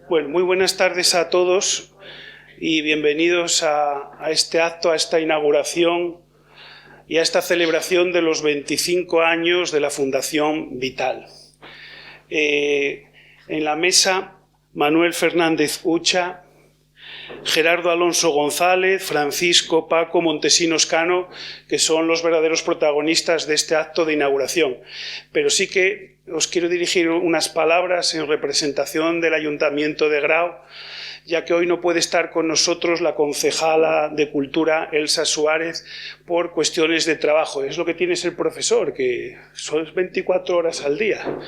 Bueno, muy buenas tardes a todos y bienvenidos a este acto, a esta inauguración y a esta celebración de los 25 años de la Fundación Vital. En la mesa, Manuel Fernández Ucha, Gerardo Alonso González, Francisco Paco Montesinos Cano, que son los verdaderos protagonistas de este acto de inauguración. Pero sí que os quiero dirigir unas palabras en representación del Ayuntamiento de Grao, ya que hoy no puede estar con nosotros la concejala de Cultura, Elsa Suárez, por cuestiones de trabajo. Es lo que tiene ser profesor, que son 24 horas al día.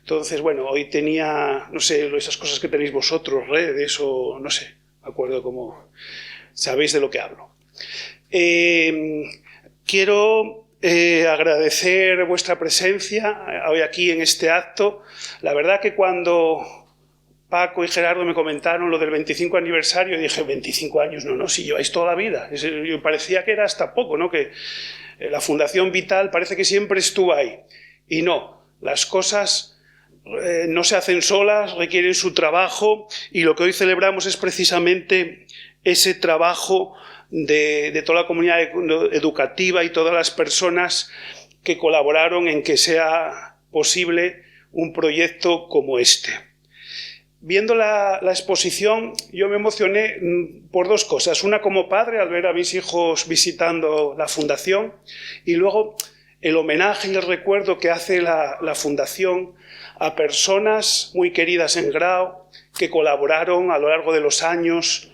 Entonces, bueno, hoy tenía, no sé, esas cosas que tenéis vosotros, redes o no sé, me acuerdo cómo sabéis de lo que hablo. Quiero agradecer vuestra presencia hoy aquí en este acto. La verdad que cuando Paco y Gerardo me comentaron lo del 25 aniversario, dije, 25 años, no, si lleváis toda la vida. Yo parecía que era hasta poco, ¿no? Que la Fundación Vital parece que siempre estuvo ahí. Y no, las cosas no se hacen solas, requieren su trabajo, y lo que hoy celebramos es precisamente ese trabajo de toda la comunidad educativa y todas las personas que colaboraron en que sea posible un proyecto como este. Viendo la exposición, yo me emocioné por dos cosas. Una, como padre, al ver a mis hijos visitando la Fundación, y luego el homenaje y el recuerdo que hace la Fundación a personas muy queridas en Grao, que colaboraron a lo largo de los años,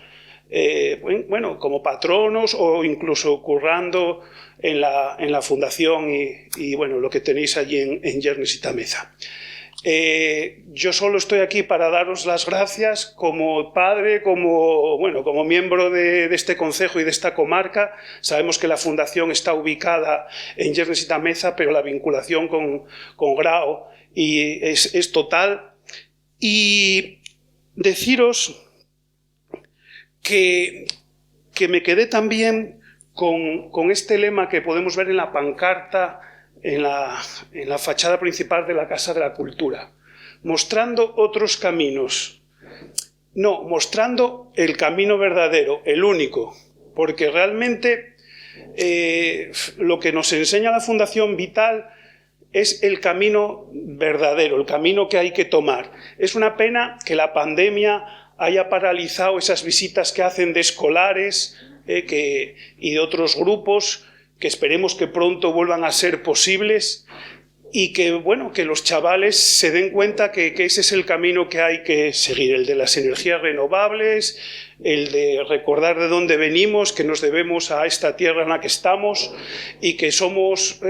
bueno, como patronos o incluso currando en la Fundación y bueno, lo que tenéis allí en Yernes y Tameza. Yo solo estoy aquí para daros las gracias como padre, como miembro de este concejo y de esta comarca. Sabemos que la Fundación está ubicada en Yernes y Tameza, pero la vinculación con Grao es total. Y deciros que me quedé también con este lema que podemos ver en la pancarta, en la fachada principal de la Casa de la Cultura, mostrando otros caminos. No, mostrando el camino verdadero, el único, porque realmente lo que nos enseña la Fundación Vital es el camino verdadero, el camino que hay que tomar. Es una pena que la pandemia haya paralizado esas visitas que hacen de escolares y de otros grupos, que esperemos que pronto vuelvan a ser posibles y que, bueno, que los chavales se den cuenta que ese es el camino que hay que seguir, el de las energías renovables, el de recordar de dónde venimos, que nos debemos a esta tierra en la que estamos y que estamos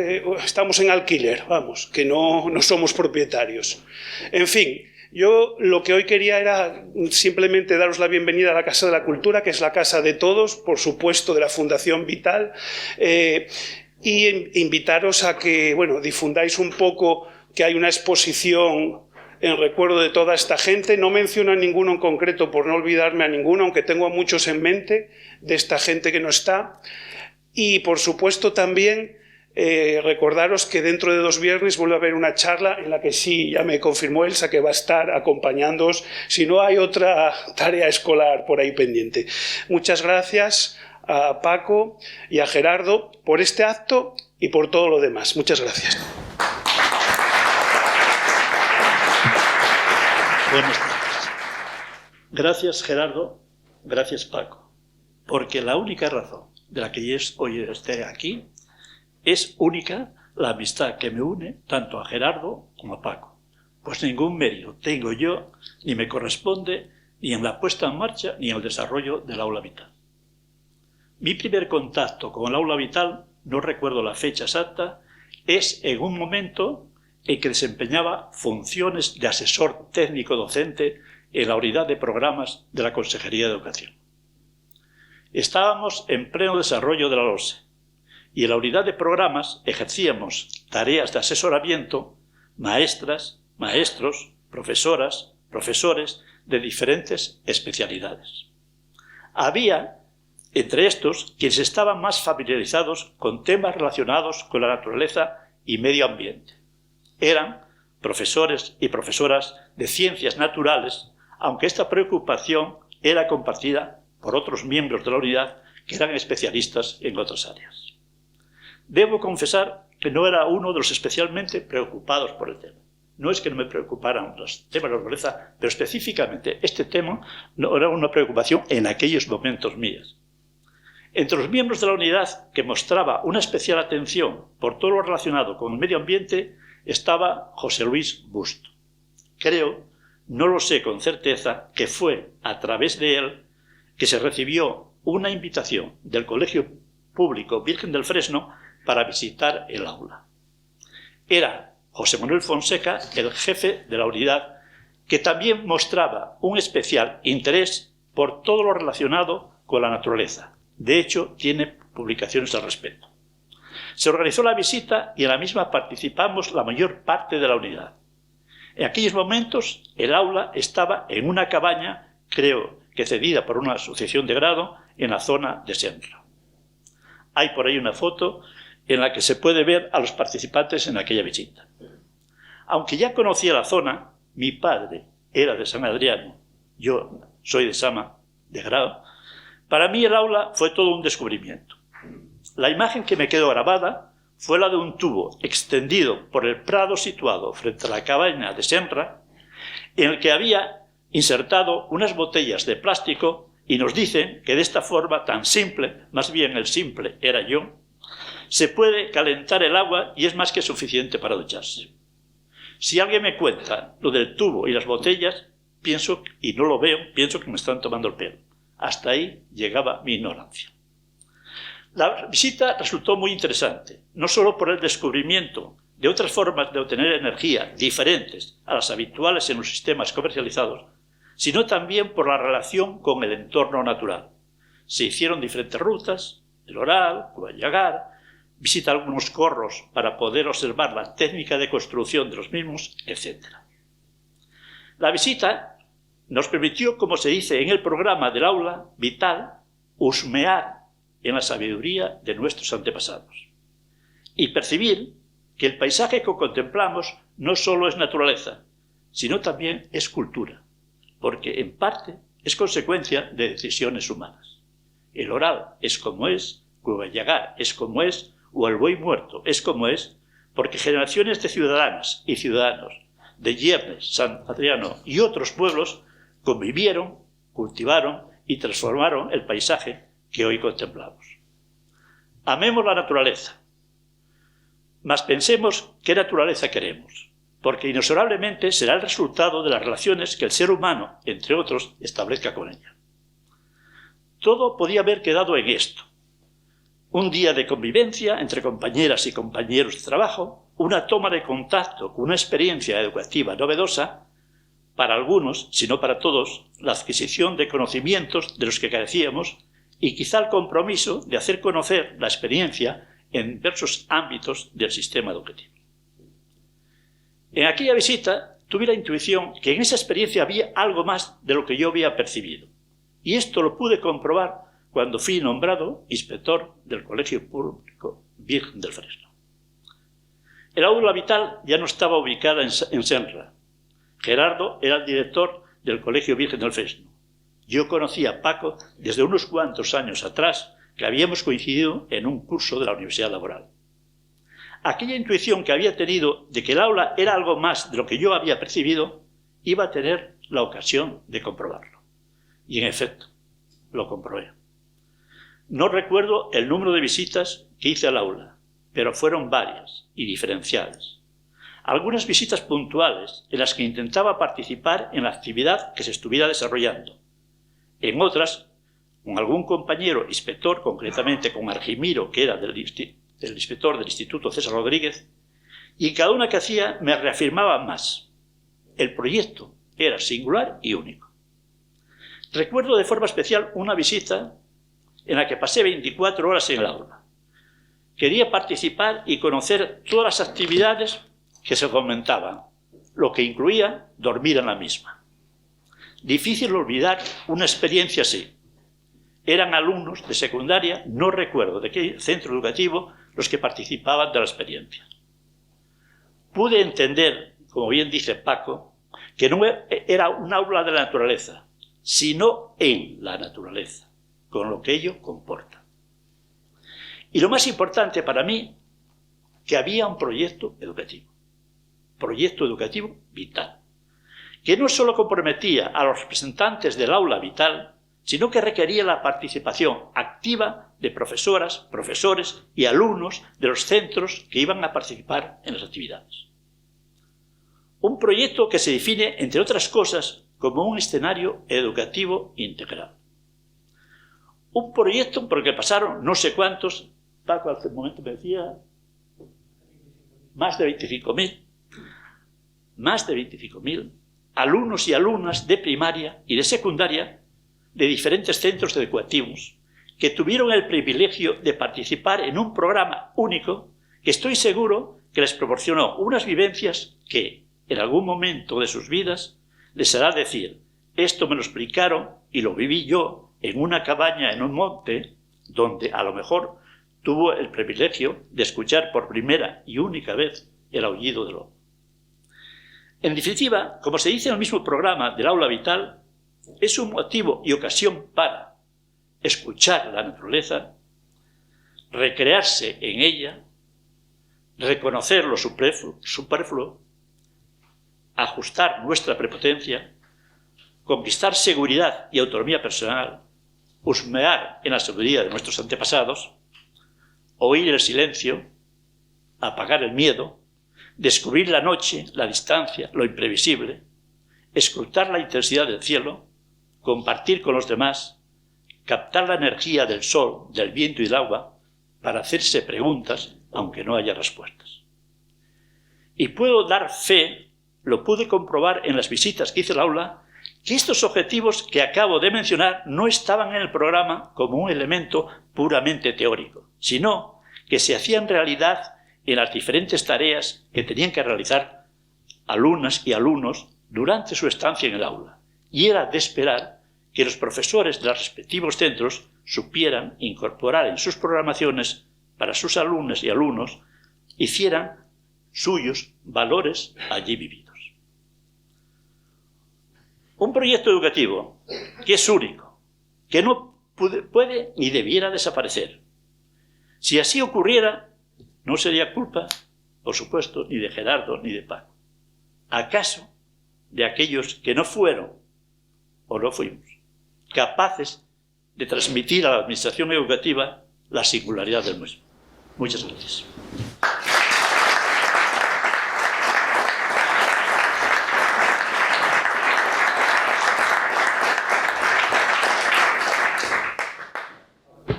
en alquiler, vamos, que no somos propietarios. En fin, yo lo que hoy quería era simplemente daros la bienvenida a la Casa de la Cultura, que es la casa de todos, por supuesto, de la Fundación Vital, y invitaros a que, bueno, difundáis un poco que hay una exposición en recuerdo de toda esta gente. No menciono a ninguno en concreto por no olvidarme a ninguno, aunque tengo a muchos en mente de esta gente que no está. Y, por supuesto, también recordaros que dentro de 2 viernes vuelve a haber una charla en la que sí, ya me confirmó Elsa que va a estar acompañándoos, si no hay otra tarea escolar por ahí pendiente. Muchas gracias a Paco y a Gerardo por este acto y por todo lo demás. Muchas gracias. Buenas tardes. Gracias, Gerardo. Gracias, Paco. Porque la única razón de la que yo hoy esté aquí es única la amistad que me une tanto a Gerardo como a Paco. Pues ningún mérito tengo yo, ni me corresponde, ni en la puesta en marcha, ni en el desarrollo del Aula Vital. Mi primer contacto con el Aula Vital, no recuerdo la fecha exacta, es en un momento en que desempeñaba funciones de asesor técnico docente en la unidad de programas de la Consejería de Educación. Estábamos en pleno desarrollo de la LOSE y en la unidad de programas ejercíamos tareas de asesoramiento maestras, maestros, profesoras, profesores de diferentes especialidades. Había entre estos quienes estaban más familiarizados con temas relacionados con la naturaleza y medio ambiente. Eran profesores y profesoras de ciencias naturales aunque esta preocupación era compartida por otros miembros de la unidad que eran especialistas en otras áreas. Debo confesar que no era uno de los especialmente preocupados por el tema. No es que no me preocuparan los temas de la naturaleza, pero específicamente este tema no era una preocupación en aquellos momentos míos. Entre los miembros de la unidad que mostraba una especial atención por todo lo relacionado con el medio ambiente estaba José Luis Busto. Creo, no lo sé con certeza, que fue a través de él que se recibió una invitación del Colegio Público Virgen del Fresno para visitar el aula. Era José Manuel Fonseca el jefe de la unidad, que también mostraba un especial interés por todo lo relacionado con la naturaleza. De hecho, tiene publicaciones al respecto. Se organizó la visita y en la misma participamos la mayor parte de la unidad. En aquellos momentos, el aula estaba en una cabaña, creo que cedida por una asociación de grado, en la zona de Senra. Hay por ahí una foto en la que se puede ver a los participantes en aquella visita. Aunque ya conocía la zona, mi padre era de San Adriano, yo soy de Sama, de grado, para mí el aula fue todo un descubrimiento. La imagen que me quedó grabada fue la de un tubo extendido por el prado situado frente a la cabaña de Senra, en el que había insertado unas botellas de plástico y nos dicen que de esta forma tan simple, más bien el simple era yo, se puede calentar el agua y es más que suficiente para ducharse. Si alguien me cuenta lo del tubo y las botellas, pienso, y no lo veo, pienso que me están tomando el pelo. Hasta ahí llegaba mi ignorancia. La visita resultó muy interesante, no solo por el descubrimiento de otras formas de obtener energía diferentes a las habituales en los sistemas comercializados, sino también por la relación con el entorno natural. Se hicieron diferentes rutas, el Oral, Cuballagar, visita algunos corros para poder observar la técnica de construcción de los mismos, etc. La visita nos permitió, como se dice en el programa del aula vital, husmear en la sabiduría de nuestros antepasados y percibir que el paisaje que contemplamos no solo es naturaleza, sino también es cultura, porque en parte es consecuencia de decisiones humanas. El Oral es como es, Cuballagar es como es, o el Buey Muerto es como es, porque generaciones de ciudadanas y ciudadanos de Yernes, San Adriano y otros pueblos convivieron, cultivaron y transformaron el paisaje que hoy contemplamos. Amemos la naturaleza, mas pensemos qué naturaleza queremos, porque inexorablemente será el resultado de las relaciones que el ser humano, entre otros, establezca con ella. Todo podía haber quedado en esto. Un día de convivencia entre compañeras y compañeros de trabajo, una toma de contacto con una experiencia educativa novedosa, para algunos, si no para todos, la adquisición de conocimientos de los que carecíamos y quizá el compromiso de hacer conocer la experiencia en diversos ámbitos del sistema educativo. En aquella visita tuve la intuición que en esa experiencia había algo más de lo que yo había percibido, y esto lo pude comprobar cuando fui nombrado inspector del Colegio Público Virgen del Fresno. El aula vital ya no estaba ubicada en Senra. Gerardo era el director del Colegio Virgen del Fresno. Yo conocí a Paco desde unos cuantos años atrás, que habíamos coincidido en un curso de la Universidad Laboral. Aquella intuición que había tenido de que el aula era algo más de lo que yo había percibido, iba a tener la ocasión de comprobarlo. Y en efecto, lo comprobé. No recuerdo el número de visitas que hice al aula, pero fueron varias y diferenciadas. Algunas visitas puntuales en las que intentaba participar en la actividad que se estuviera desarrollando. En otras, con algún compañero inspector, concretamente con Argimiro, que era del inspector del Instituto César Rodríguez, y cada una que hacía me reafirmaba más. El proyecto era singular y único. Recuerdo de forma especial una visita en la que pasé 24 horas en el aula. Quería participar y conocer todas las actividades que se fomentaban, lo que incluía dormir en la misma. Difícil olvidar una experiencia así. Eran alumnos de secundaria, no recuerdo de qué centro educativo, los que participaban de la experiencia. Pude entender, como bien dice Paco, que no era un aula de la naturaleza, sino en la naturaleza, con lo que ello comporta. Y lo más importante para mí, que había un proyecto educativo vital, que no solo comprometía a los representantes del aula vital, sino que requería la participación activa de profesoras, profesores y alumnos de los centros que iban a participar en las actividades. Un proyecto que se define, entre otras cosas, como un escenario educativo integral. Un proyecto por el que pasaron no sé cuántos, Paco hace un momento me decía, más de 25.000 alumnos y alumnas de primaria y de secundaria de diferentes centros educativos que tuvieron el privilegio de participar en un programa único que estoy seguro que les proporcionó unas vivencias que, en algún momento de sus vidas, les hará decir, esto me lo explicaron y lo viví yo en una cabaña en un monte donde a lo mejor tuvo el privilegio de escuchar por primera y única vez el aullido del lobo. En definitiva, como se dice en el mismo programa del aula vital, es un motivo y ocasión para escuchar la naturaleza, recrearse en ella, reconocer lo superfluo, ajustar nuestra prepotencia, conquistar seguridad y autonomía personal, husmear en la sabiduría de nuestros antepasados, oír el silencio, apagar el miedo, descubrir la noche, la distancia, lo imprevisible, escrutar la intensidad del cielo, compartir con los demás, captar la energía del sol, del viento y del agua para hacerse preguntas aunque no haya respuestas. Y puedo dar fe, lo pude comprobar en las visitas que hice al aula, que estos objetivos que acabo de mencionar no estaban en el programa como un elemento puramente teórico, sino que se hacían realidad en las diferentes tareas que tenían que realizar alumnas y alumnos durante su estancia en el aula. Y era de esperar que los profesores de los respectivos centros supieran incorporar en sus programaciones para sus alumnas y alumnos, hicieran suyos valores allí vividos. Un proyecto educativo que es único, que no puede ni debiera desaparecer. Si así ocurriera, no sería culpa, por supuesto, ni de Gerardo ni de Paco. ¿Acaso de aquellos que no fueron o no fuimos capaces de transmitir a la administración educativa la singularidad del mismo? Muchas gracias.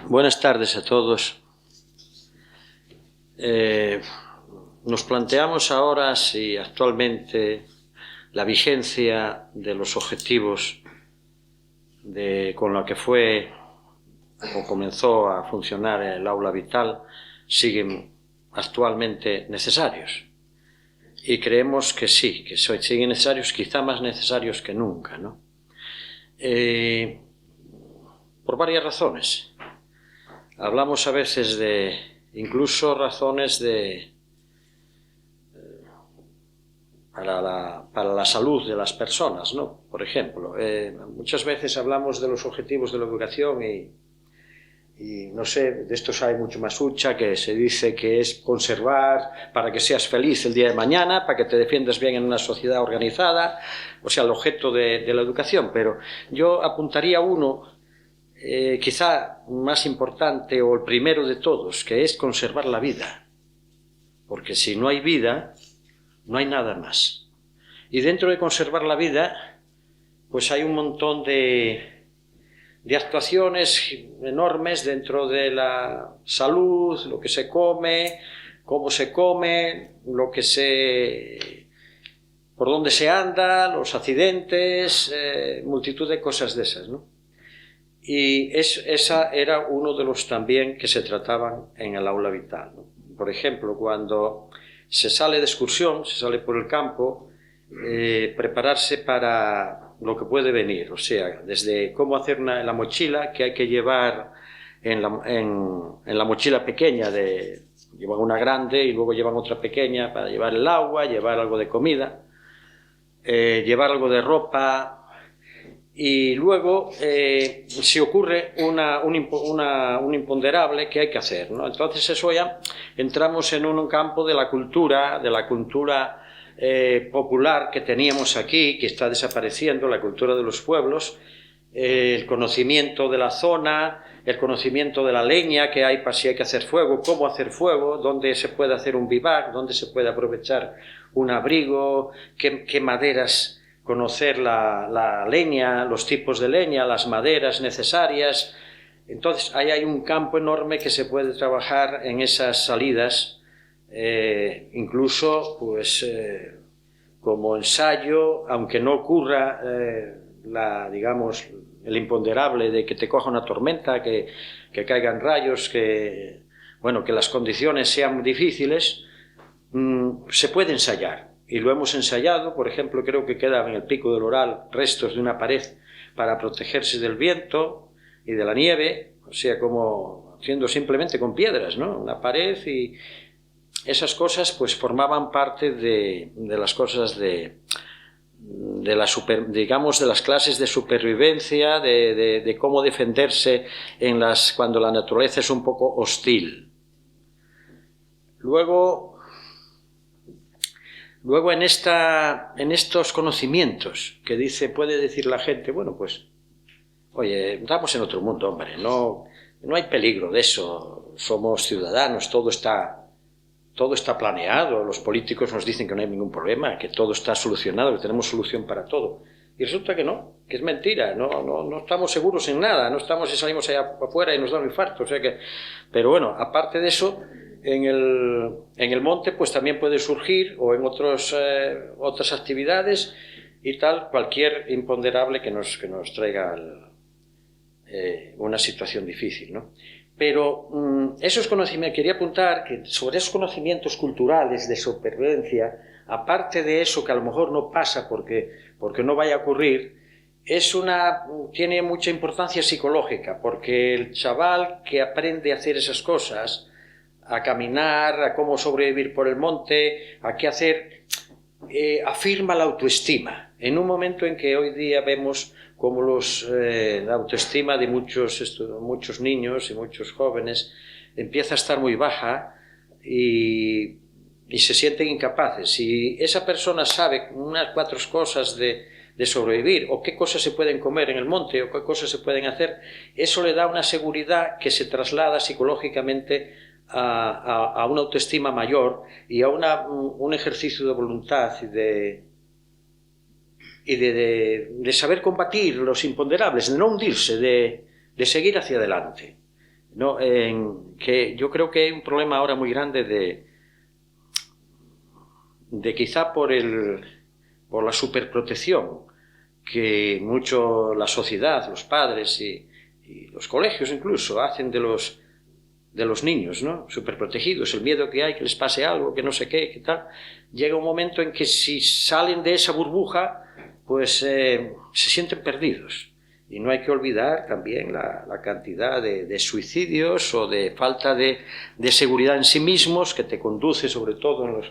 Buenas tardes a todos. Nos planteamos ahora si actualmente la vigencia de los objetivos con la que fue o comenzó a funcionar el aula vital siguen actualmente necesarios. Y creemos que sí, que siguen necesarios, quizá más necesarios que nunca, ¿no? Por varias razones. Hablamos a veces de incluso razones para la salud de las personas, ¿no? Por ejemplo, muchas veces hablamos de los objetivos de la educación y no sé, de estos hay mucho más hucha, que se dice que es conservar para que seas feliz el día de mañana, para que te defiendas bien en una sociedad organizada, o sea, el objeto de la educación. Pero yo apuntaría uno, quizá más importante o el primero de todos, que es conservar la vida. Porque si no hay vida, no hay nada más. Y dentro de conservar la vida, pues hay un montón de actuaciones enormes dentro de la salud, lo que se come, cómo se come, por dónde se anda, los accidentes, multitud de cosas de esas, ¿no? Y esa era uno de los también que se trataban en el aula vital, ¿no? Por ejemplo, cuando se sale de excursión, se sale por el campo, prepararse para lo que puede venir, o sea, desde cómo hacer la mochila que hay que llevar en la mochila pequeña, llevan una grande y luego llevan otra pequeña para llevar el agua, llevar algo de comida. llevar algo de ropa, y luego se ocurre un imponderable que hay que hacer, ¿no? Entonces eso ya entramos en un campo de la cultura popular que teníamos aquí, que está desapareciendo, la cultura de los pueblos, el conocimiento de la zona, el conocimiento de la leña que hay para si hay que hacer fuego, cómo hacer fuego, dónde se puede hacer un vivac, dónde se puede aprovechar un abrigo, qué maderas, conocer la leña, los tipos de leña, las maderas necesarias. Entonces ahí hay un campo enorme que se puede trabajar en esas salidas, incluso pues como ensayo, aunque no ocurra digamos, el imponderable de que te coja una tormenta, que caigan rayos, que las condiciones sean difíciles, se puede ensayar. Y lo hemos ensayado, por ejemplo, creo que quedan en el Pico del Oral restos de una pared para protegerse del viento y de la nieve, o sea, como haciendo simplemente con piedras, ¿no? Una pared, y esas cosas pues formaban parte de las cosas digamos, de las clases de supervivencia, de cómo defenderse cuando la naturaleza es un poco hostil. Luego en estos conocimientos que puede decir la gente, bueno, pues, oye, estamos en otro mundo, hombre, no hay peligro de eso, somos ciudadanos, todo está planeado, los políticos nos dicen que no hay ningún problema, que todo está solucionado, que tenemos solución para todo. Y resulta que no, que es mentira, no estamos seguros en nada, no estamos si salimos allá afuera y nos da un infarto, o sea que... Pero bueno, aparte de eso, en el monte pues también puede surgir, o en otras actividades y tal, cualquier imponderable que nos traiga una situación difícil, ¿no? Pero esos conocimientos, quería apuntar que sobre esos conocimientos culturales de supervivencia, aparte de eso que a lo mejor no pasa porque no vaya a ocurrir, tiene mucha importancia psicológica, porque el chaval que aprende a hacer esas cosas, a caminar, a cómo sobrevivir por el monte, a qué hacer, afirma la autoestima. En un momento en que hoy día vemos como la autoestima de muchos niños y muchos jóvenes empieza a estar muy baja y se sienten incapaces. Si esa persona sabe unas 4 cosas de sobrevivir, o qué cosas se pueden comer en el monte, o qué cosas se pueden hacer, eso le da una seguridad que se traslada psicológicamente a una autoestima mayor y a un ejercicio de voluntad y de saber combatir los imponderables, de no hundirse, de seguir hacia adelante, ¿no? Que yo creo que hay un problema ahora muy grande de quizá por la superprotección que mucho la sociedad, los padres y los colegios incluso hacen de los niños, ¿no? Superprotegidos, el miedo que hay que les pase algo, que no sé qué, que tal. Llega un momento en que si salen de esa burbuja, pues se sienten perdidos. Y no hay que olvidar también la cantidad de suicidios o de falta de seguridad en sí mismos que te conduce, sobre todo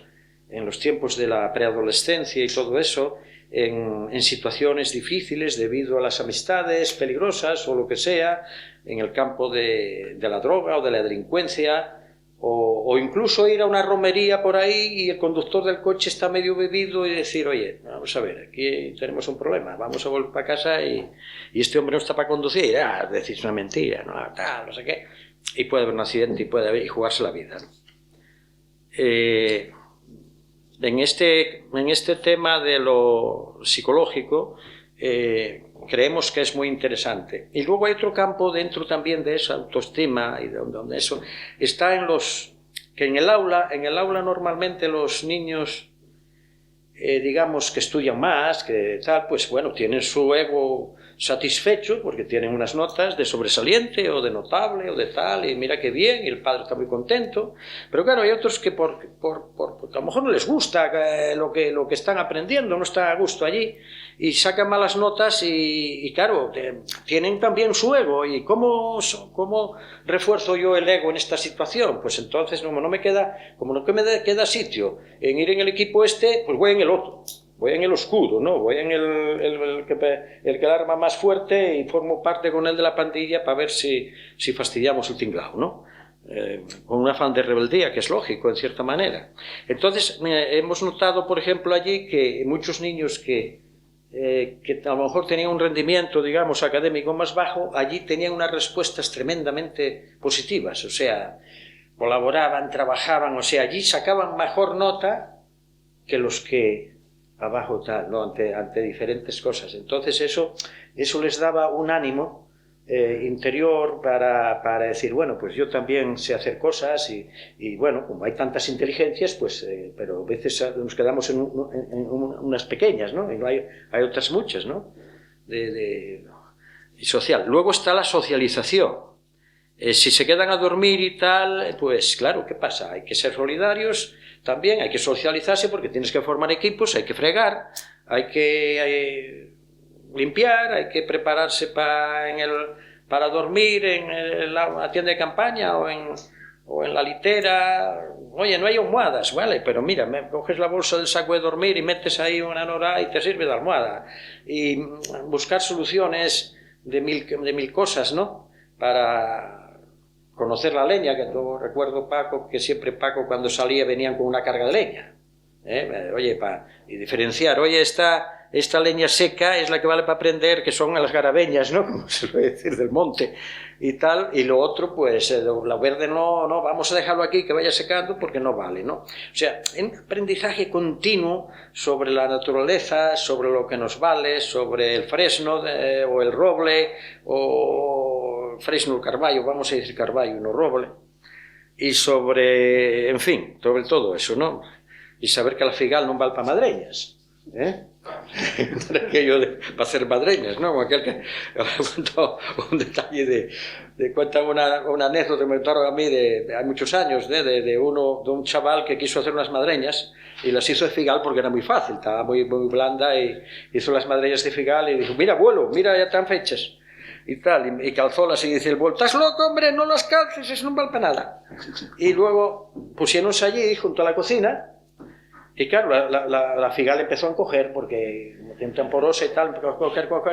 en los tiempos de la preadolescencia y todo eso, en situaciones difíciles debido a las amistades peligrosas o lo que sea, en el campo de la droga o de la delincuencia, o incluso ir a una romería por ahí y el conductor del coche está medio bebido y decir, oye, vamos a ver, aquí tenemos un problema, vamos a volver para casa y este hombre no está para conducir, decir una mentira, no sé qué, y puede haber un accidente y jugarse la vida, ¿no? En este tema de lo psicológico creemos que es muy interesante. Y luego hay otro campo dentro también de esa autoestima y donde eso está que en el aula normalmente los niños digamos que estudian más, que tal, pues bueno, tienen su ego satisfecho porque tienen unas notas de sobresaliente o de notable o de tal, y mira qué bien, y el padre está muy contento. Pero claro, hay otros que porque a lo mejor no les gusta lo que están aprendiendo, no están a gusto allí, y sacan malas notas y claro, tienen también su ego. ¿Y cómo refuerzo yo el ego en esta situación? Pues entonces, como no me queda sitio en ir en el equipo pues voy en el otro. voy en el escudo, ¿no? Voy en el que la arma más fuerte y formo parte con él de la pandilla para ver si fastidiamos el tinglao, ¿no? Con un afán de rebeldía, que es lógico, en cierta manera. Entonces, hemos notado, por ejemplo, allí que muchos niños que a lo mejor tenían un rendimiento, digamos, académico más bajo, allí tenían unas respuestas tremendamente positivas, o sea, colaboraban, trabajaban, o sea, allí sacaban mejor nota que los que abajo tal, ¿no? ante diferentes cosas. Entonces eso les daba un ánimo interior para decir, bueno, pues yo también sé hacer cosas y bueno, como hay tantas inteligencias, pues, pero a veces nos quedamos en unas pequeñas, ¿no? Y no hay otras muchas, ¿no? Y social. Luego está la socialización. Si se quedan a dormir y tal, pues claro, ¿qué pasa? Hay que ser solidarios, también hay que socializarse porque tienes que formar equipos, hay que fregar, hay que limpiar, hay que prepararse para dormir en la tienda de campaña o en la litera. Oye, no hay almohadas, vale, pero mira, coges la bolsa del saco de dormir y metes ahí una nora y te sirve de almohada. Y buscar soluciones de mil cosas, ¿no? Para conocer la leña, que yo recuerdo, Paco, que siempre Paco cuando salía venían con una carga de leña. Oye, y diferenciar, oye, esta leña seca es la que vale para prender, que son las garabeñas, ¿no? Como se suele decir, del monte y tal, y lo otro, pues, la verde no, vamos a dejarlo aquí que vaya secando porque no vale, ¿no? O sea, un aprendizaje continuo sobre la naturaleza, sobre lo que nos vale, sobre el fresno o el roble, o fresno o carballo, vamos a decir carballo, no roble, y sobre, en fin, sobre todo eso, ¿no? Y saber que la figal non vale para madreñas, para hacer madreñas, ¿no? Como aquel que un detalle cuenta una anécdota que me contaron a mí de hay muchos años, de un chaval que quiso hacer unas madreñas y las hizo de figal porque era muy fácil, estaba muy blanda, y hizo las madreñas de figal y dijo, mira abuelo, mira, ya están fechas y tal, y calzólas, y dice el abuelo, estás loco, hombre, no las calces, eso no vale para nada. Y luego pusiéronse allí junto a la cocina. Y claro, la figal empezó a encoger porque como temporosa y tal,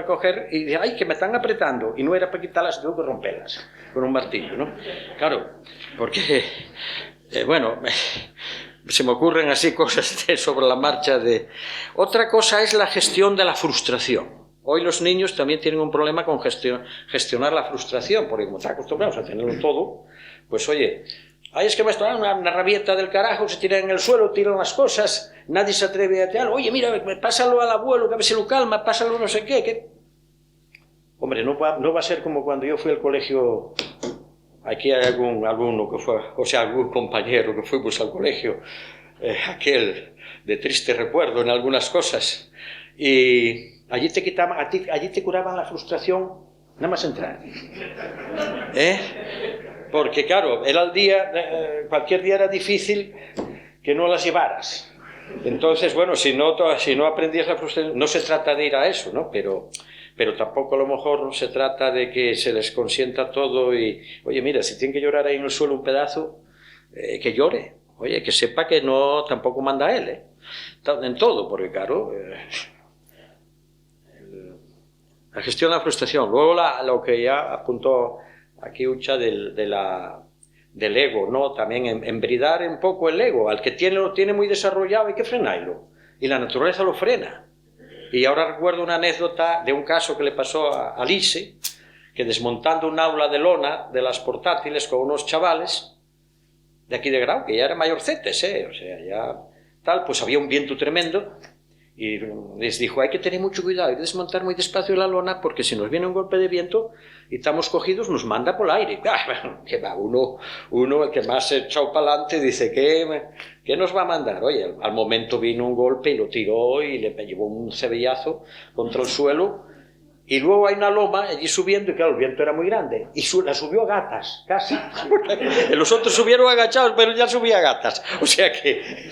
coger, y dice, ay, que me están apretando, y no era para quitarlas, tengo que romperlas con un martillo, ¿no? Claro, porque, bueno, se me ocurren así cosas sobre la marcha Otra cosa es la gestión de la frustración. Hoy los niños también tienen un problema con gestionar la frustración, porque como están acostumbrados a tenerlo todo, pues oye, ay, es que me está dando una rabieta del carajo, se tiran en el suelo, tiran las cosas, nadie se atreve a tirar, oye, mira, pásalo al abuelo, que a ver si lo calma, pásalo no sé qué. Hombre, no va a ser como cuando yo fui al colegio, aquí hay alguno que fue, o sea, algún compañero que fuimos al colegio, aquel de triste recuerdo en algunas cosas, y allí te quitaban, allí te curaban la frustración nada más entrar. Porque claro, era el día, cualquier día era difícil que no las llevaras. Entonces, bueno, si no aprendías la frustración, no se trata de ir a eso, ¿no? Pero tampoco a lo mejor no se trata de que se les consienta todo y, oye, mira, si tienen que llorar ahí en el suelo un pedazo, que llore. Oye, que sepa que no, tampoco manda él, en todo, porque claro, la gestión de la frustración. Luego lo que ya apuntó aquí Ucha del ego, ¿no? También embridar un poco el ego. Al que lo tiene muy desarrollado hay que frenarlo. Y la naturaleza lo frena. Y ahora recuerdo una anécdota de un caso que le pasó a Lise, que desmontando un aula de lona de las portátiles con unos chavales de aquí de Grau, que ya eran mayorcetes, o sea, ya tal, pues había un viento tremendo. Y les dijo, hay que tener mucho cuidado, hay que desmontar muy despacio la lona porque si nos viene un golpe de viento y estamos cogidos, nos manda por el aire. Que va, uno, el que más se echó para adelante, dice, ¿qué nos va a mandar? Oye, al momento vino un golpe y lo tiró y le llevó un cebellazo contra el suelo. Y luego hay una loma allí subiendo y claro, el viento era muy grande. Y la subió a gatas, casi. Los otros subieron agachados, pero ya subía a gatas. O sea que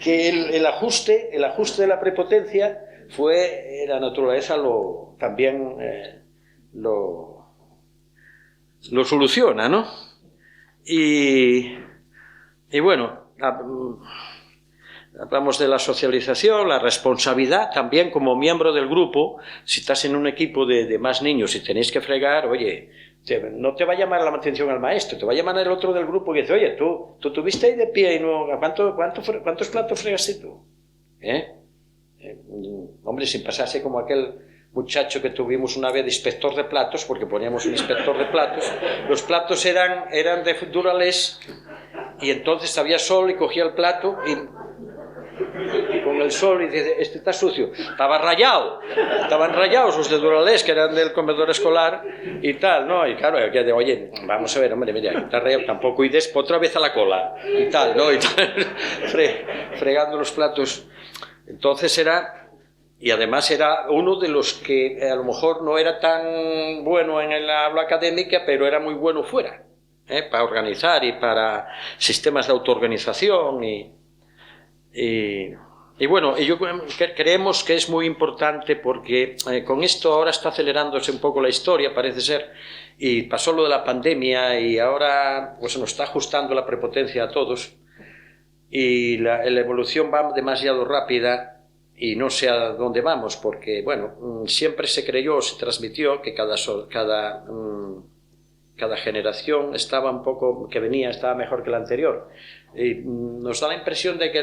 el ajuste de la prepotencia fue la naturaleza también lo soluciona, ¿no? Y bueno, Hablamos de la socialización, la responsabilidad también como miembro del grupo. Si estás en un equipo de más niños y tenéis que fregar, oye, no te va a llamar la atención al maestro, te va a llamar el otro del grupo y dice, oye, tú tuviste ahí de pie y no, ¿cuántos platos fregaste tú? Hombre, sin pasarse como aquel muchacho que tuvimos una vez de inspector de platos, porque poníamos un inspector de platos. Los platos eran de Duralés y entonces había sol y cogía el plato y con el sol y dice, este está sucio. Estaban rayados los de Duralés, que eran del comedor escolar y tal, ¿no? Y claro, oye, vamos a ver, hombre, mira, está rayado, tampoco ides otra vez a la cola y tal, ¿no? Y tal, fregando los platos. Entonces y además era uno de los que a lo mejor no era tan bueno en el aula académica, pero era muy bueno fuera, para organizar y para sistemas de autoorganización y bueno, creemos que es muy importante porque con esto ahora está acelerándose un poco la historia, parece ser, y pasó lo de la pandemia y ahora pues nos está ajustando la prepotencia a todos y la evolución va demasiado rápida y no sé a dónde vamos porque, bueno, siempre se creyó, se transmitió que cada generación estaba estaba mejor que la anterior. Y nos da la impresión de que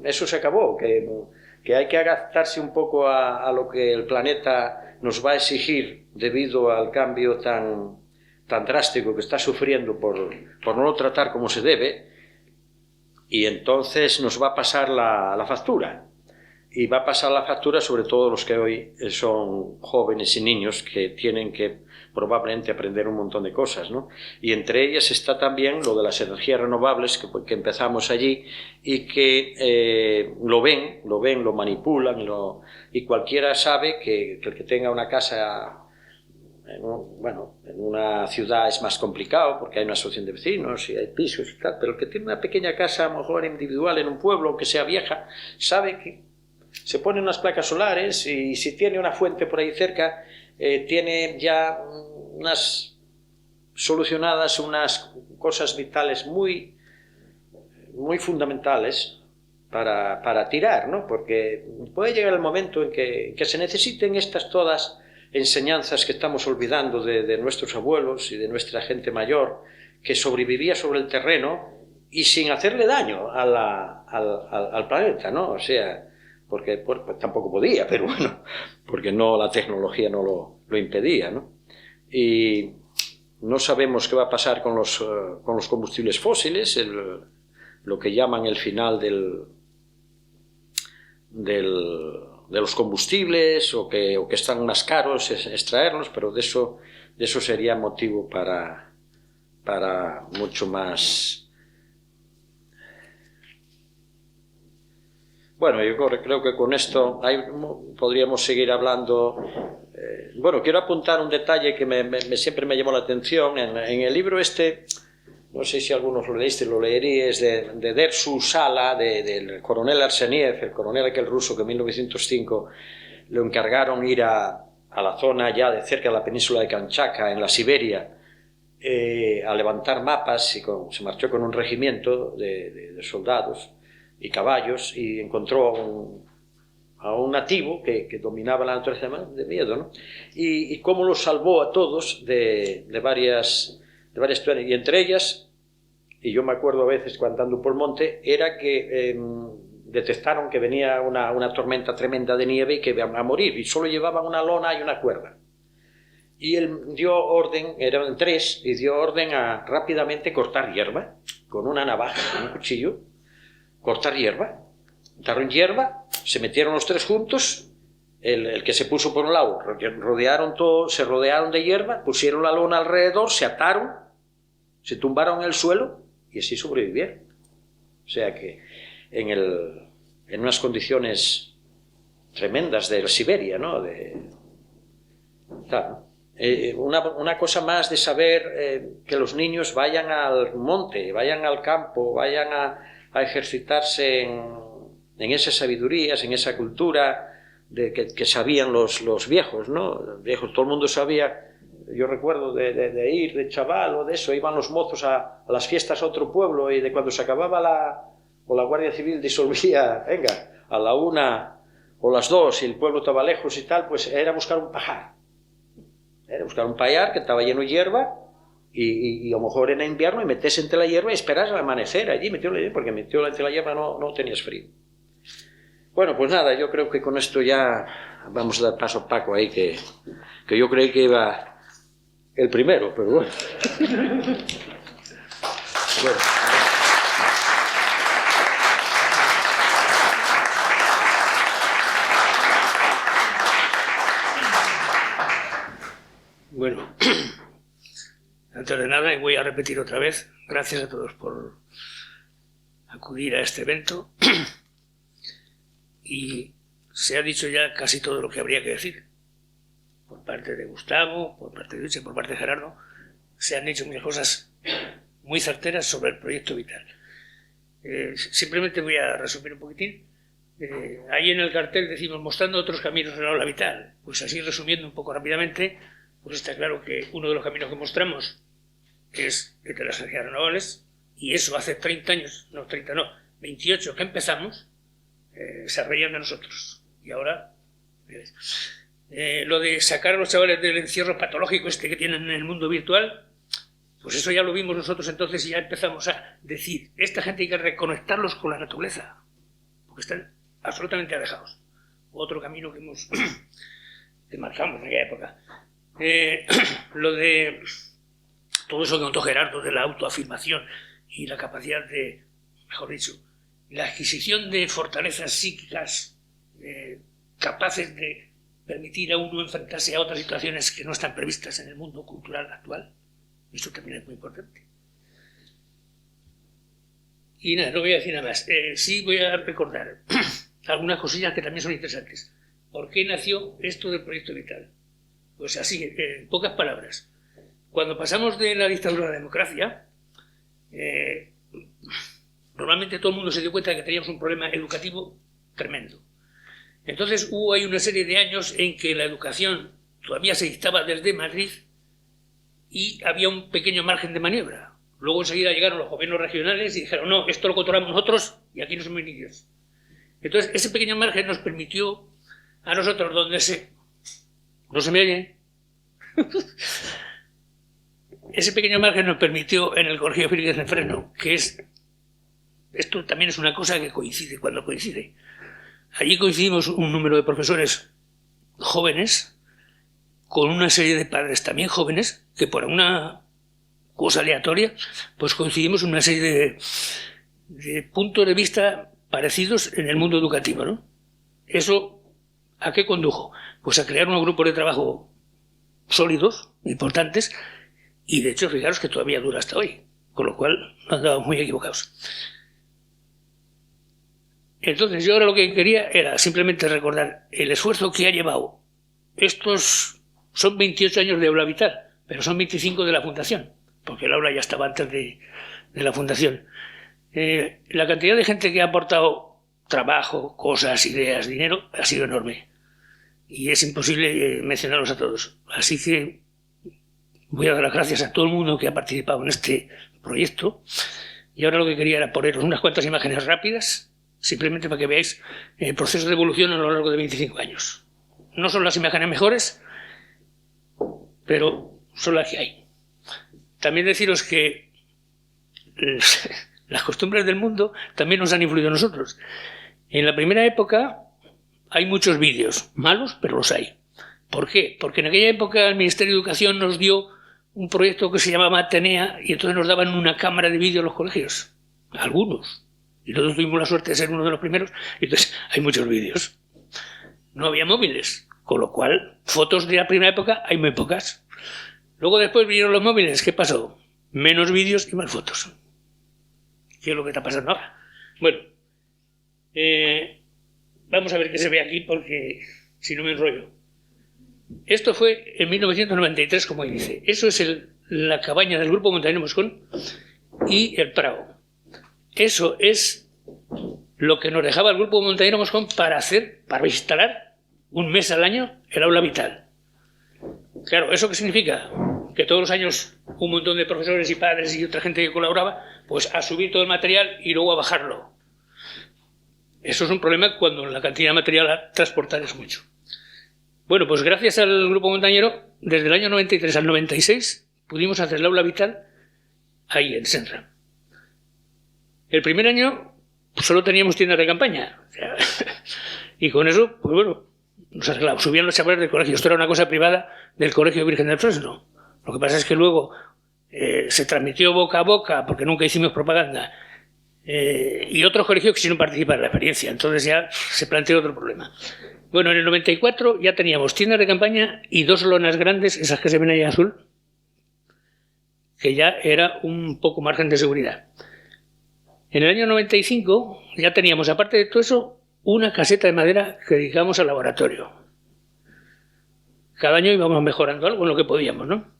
eso se acabó, que hay que adaptarse un poco a lo que el planeta nos va a exigir debido al cambio tan drástico que está sufriendo por no lo tratar como se debe, y entonces nos va a pasar la factura. Y va a pasar la factura sobre todo los que hoy son jóvenes y niños que tienen que probablemente aprender un montón de cosas, ¿no? Y entre ellas está también lo de las energías renovables que empezamos allí y que lo manipulan y cualquiera sabe que el que tenga una casa en una ciudad es más complicado porque hay una asociación de vecinos y hay pisos y tal, pero el que tiene una pequeña casa a lo mejor individual en un pueblo, aunque sea vieja, sabe que se ponen unas placas solares y si tiene una fuente por ahí cerca, tiene ya solucionadas unas cosas vitales muy, muy fundamentales para tirar, ¿no? Porque puede llegar el momento en que se necesiten estas todas enseñanzas que estamos olvidando de nuestros abuelos y de nuestra gente mayor, que sobrevivía sobre el terreno y sin hacerle daño al planeta, ¿no? O sea, porque pues, tampoco podía, pero bueno, porque la tecnología no lo impedía, ¿no? Y no sabemos qué va a pasar con los combustibles fósiles, lo que llaman el final de los combustibles o que están más caros extraerlos, pero de eso sería motivo para mucho más. Bueno, yo creo que con esto podríamos seguir hablando. Bueno, quiero apuntar un detalle que siempre me llamó la atención. En el libro no sé si algunos lo leíste, lo leeríais, de Dersu Sala, del coronel Arseniev, el coronel aquel ruso que en 1905 le encargaron ir a la zona ya de cerca de la península de Kamchatka, en la Siberia, a levantar mapas y se marchó con un regimiento de soldados y caballos y encontró a un nativo que dominaba la naturaleza de miedo, ¿no? Y cómo los salvó a todos de varias situaciones, y entre ellas, y yo me acuerdo a veces cuando andando por el monte, era que detectaron que venía una tormenta tremenda de nieve y que iban a morir, y solo llevaban una lona y una cuerda. Y él dio orden, eran 3, y dio orden a rápidamente cortar hierba, con una navaja, con un cuchillo, cortar hierba. Cortaron hierba, se metieron los 3 juntos, el que se puso por un lado, se rodearon de hierba, pusieron la lona alrededor, se ataron, se tumbaron en el suelo y así sobrevivieron. O sea que en unas condiciones tremendas de Siberia, ¿no? Una cosa más de saber que los niños vayan al monte, vayan al campo, vayan a ejercitarse en esas sabidurías, en esa cultura que sabían los viejos, ¿no? Los viejos, todo el mundo sabía. Yo recuerdo de ir de chaval o de eso, iban los mozos a las fiestas a otro pueblo y de cuando se acababa o la Guardia Civil disolvía, venga, a la 1 o las 2 y el pueblo estaba lejos y tal, pues era buscar un pajar. Era buscar un payar que estaba lleno de hierba y a lo mejor era invierno y metes entre la hierba y esperas al amanecer allí, porque metió entre la hierba no tenías frío. Bueno, pues nada, yo creo que con esto ya vamos a dar paso a Paco ahí, que yo creí que iba el primero, pero bueno. Bueno. Bueno, antes de nada, y voy a repetir otra vez, gracias a todos por acudir a este evento. Y se ha dicho ya casi todo lo que habría que decir. Por parte de Gustavo, por parte de Luis, por parte de Gerardo, se han dicho muchas cosas muy certeras sobre el proyecto Vital. Simplemente voy a resumir un poquitín. Ahí en el cartel decimos mostrando otros caminos del aula vital. Pues así resumiendo un poco rápidamente, pues está claro que uno de los caminos que mostramos es el de las energías renovables, y eso hace 30 años, no 30 no, 28 que empezamos, se reían de nosotros. Y ahora, lo de sacar a los chavales del encierro patológico que tienen en el mundo virtual, pues eso ya lo vimos nosotros entonces y ya empezamos a decir, esta gente hay que reconectarlos con la naturaleza, porque están absolutamente alejados. Otro camino que marcamos en aquella época. Lo de todo eso que contó Gerardo, de la autoafirmación y la capacidad de, mejor dicho, la adquisición de fortalezas psíquicas capaces de permitir a uno enfrentarse a otras situaciones que no están previstas en el mundo cultural actual. Eso también es muy importante. Y nada, no voy a decir nada más. Sí voy a recordar algunas cosillas que también son interesantes. ¿Por qué nació esto del proyecto Vital? Pues así, en pocas palabras. Cuando pasamos de la dictadura a la democracia, normalmente todo el mundo se dio cuenta de que teníamos un problema educativo tremendo. Entonces hubo ahí una serie de años en que la educación todavía se dictaba desde Madrid y había un pequeño margen de maniobra. Luego enseguida llegaron los gobiernos regionales y dijeron, no, esto lo controlamos nosotros y aquí no somos ni Dios. Entonces ese pequeño margen nos permitió a nosotros, ¿no se me oye? Ese pequeño margen nos permitió en el Colegio Félix de Fresno, esto también es una cosa que coincide cuando coincide. Allí coincidimos un número de profesores jóvenes con una serie de padres también jóvenes que por una cosa aleatoria pues coincidimos en una serie de puntos de vista parecidos en el mundo educativo, ¿no? ¿Eso a qué condujo? Pues a crear unos grupos de trabajo sólidos, importantes, y de hecho fijaros que todavía dura hasta hoy, con lo cual no andábamos muy equivocados. Entonces yo ahora lo que quería era simplemente recordar el esfuerzo que ha llevado. Estos son 28 años de aula vital, pero son 25 de la fundación, porque el aula ya estaba antes de la fundación. La cantidad de gente que ha aportado trabajo, cosas, ideas, dinero, ha sido enorme. Y es imposible mencionarlos a todos. Así que voy a dar las gracias a todo el mundo que ha participado en este proyecto. Y ahora lo que quería era poneros unas cuantas imágenes rápidas, simplemente para que veáis el proceso de evolución a lo largo de 25 años. No son las imágenes mejores, pero son las que hay. También deciros que las costumbres del mundo también nos han influido a nosotros. En la primera época hay muchos vídeos, malos, pero los hay. ¿Por qué? Porque en aquella época el Ministerio de Educación nos dio un proyecto que se llamaba Atenea y entonces nos daban una cámara de vídeo a los colegios. Algunos. Y nosotros tuvimos la suerte de ser uno de los primeros, y entonces hay muchos vídeos. No había móviles, con lo cual fotos de la primera época hay muy pocas. Luego después vinieron los móviles. ¿Qué pasó? Menos vídeos y más fotos. ¿Qué es lo que está pasando ahora? Bueno, vamos a ver qué se ve aquí, porque si no me enrollo. Esto fue en 1993, como dice. Eso es la cabaña del Grupo Montañero Moscón y el Prado. Eso es lo que nos dejaba el Grupo Montañero Moscón para instalar un mes al año el aula vital. Claro, ¿eso qué significa? Que todos los años un montón de profesores y padres y otra gente que colaboraba, pues a subir todo el material y luego a bajarlo. Eso es un problema cuando la cantidad de material a transportar es mucho. Bueno, pues gracias al Grupo Montañero, desde el año 93 al 96 pudimos hacer el aula vital ahí en Senra. El primer año pues, solo teníamos tiendas de campaña. O sea, y con eso, pues bueno, nos arreglamos. Subían los chavales del colegio. Esto era una cosa privada del Colegio Virgen del Fresno. Lo que pasa es que luego se transmitió boca a boca, porque nunca hicimos propaganda, y otros colegios quisieron participar en la experiencia. Entonces ya se planteó otro problema. Bueno, en el 94 ya teníamos tiendas de campaña y 2 lonas grandes, esas que se ven ahí azul, que ya era un poco margen de seguridad. En el año 95 ya teníamos, aparte de todo eso, una caseta de madera que dedicamos al laboratorio. Cada año íbamos mejorando algo en lo que podíamos, ¿no?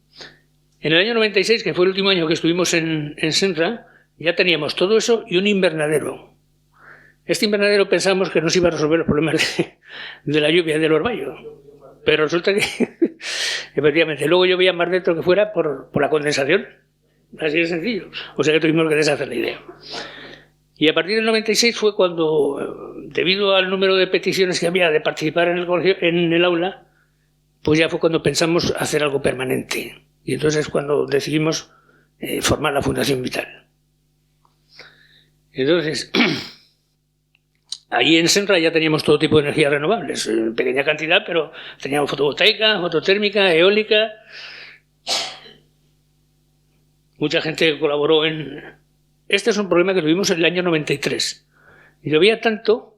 En el año 96, que fue el último año que estuvimos en Senra, ya teníamos todo eso y un invernadero. Este invernadero pensamos que nos iba a resolver los problemas de la lluvia del orvallo, pero resulta que, efectivamente, luego llovía más dentro que fuera por la condensación. Así de sencillo. O sea que tuvimos que deshacer la idea. Y a partir del 96 fue cuando, debido al número de peticiones que había de participar en el colegio, en el aula, pues ya fue cuando pensamos hacer algo permanente. Y entonces es cuando decidimos formar la Fundación Vital. Entonces, ahí en Senra ya teníamos todo tipo de energías renovables, en pequeña cantidad, pero teníamos fotovoltaica, fototérmica, eólica. Mucha gente colaboró en... Este es un problema que tuvimos en el año 93. Y llovía tanto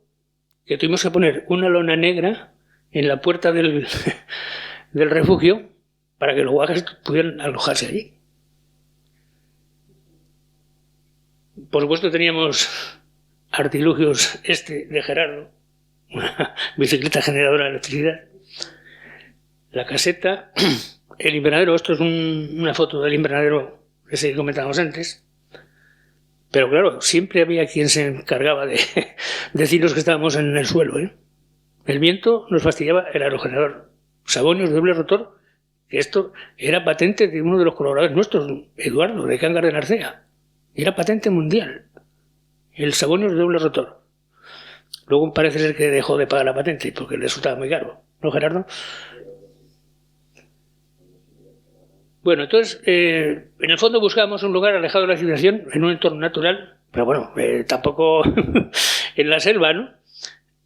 que tuvimos que poner una lona negra en la puerta del refugio para que los guajes pudieran alojarse allí. Por supuesto teníamos artilugios de Gerardo, una bicicleta generadora de electricidad, la caseta, el invernadero. Esto es una foto del invernadero ese que comentábamos antes. Pero claro, siempre había quien se encargaba de decirnos que estábamos en el suelo, ¿eh? El viento nos fastidiaba el aerogenerador. Sabonios de doble rotor, que esto era patente de uno de los colaboradores nuestros, Eduardo, de Cangas de Narcea. Era patente mundial. El Sabonios de doble rotor. Luego parece ser que dejó de pagar la patente porque le resultaba muy caro. ¿No, Gerardo? Bueno, entonces, en el fondo buscábamos un lugar alejado de la civilización, en un entorno natural, pero bueno, tampoco en la selva, ¿no?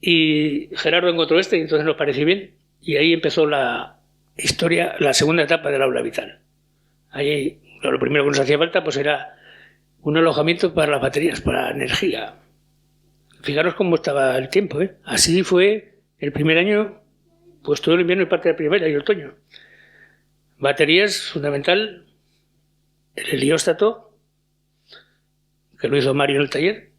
Y Gerardo encontró y entonces nos pareció bien, y ahí empezó la historia, la segunda etapa del aula vital. Ahí, lo primero que nos hacía falta pues era un alojamiento para las baterías, para la energía. Fijaros cómo estaba el tiempo, ¿eh? Así fue el primer año, pues todo el invierno y parte de la primavera y el otoño. Baterías, fundamental, el helióstato, que lo hizo Mario en el taller.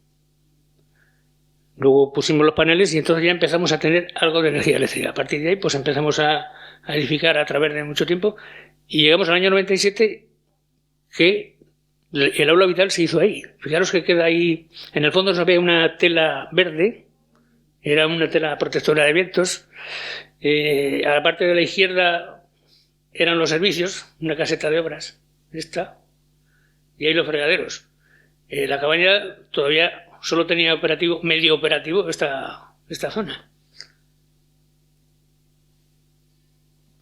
Luego pusimos los paneles y entonces ya empezamos a tener algo de energía eléctrica. A partir de ahí pues empezamos a edificar a través de mucho tiempo y llegamos al año 97 que el aula vital se hizo ahí. Fijaros que queda ahí, en el fondo se ve una tela verde, era una tela protectora de vientos. A la parte de la izquierda eran los servicios, una caseta de obras, esta, y ahí los fregaderos. La cabaña todavía solo tenía medio operativo esta zona.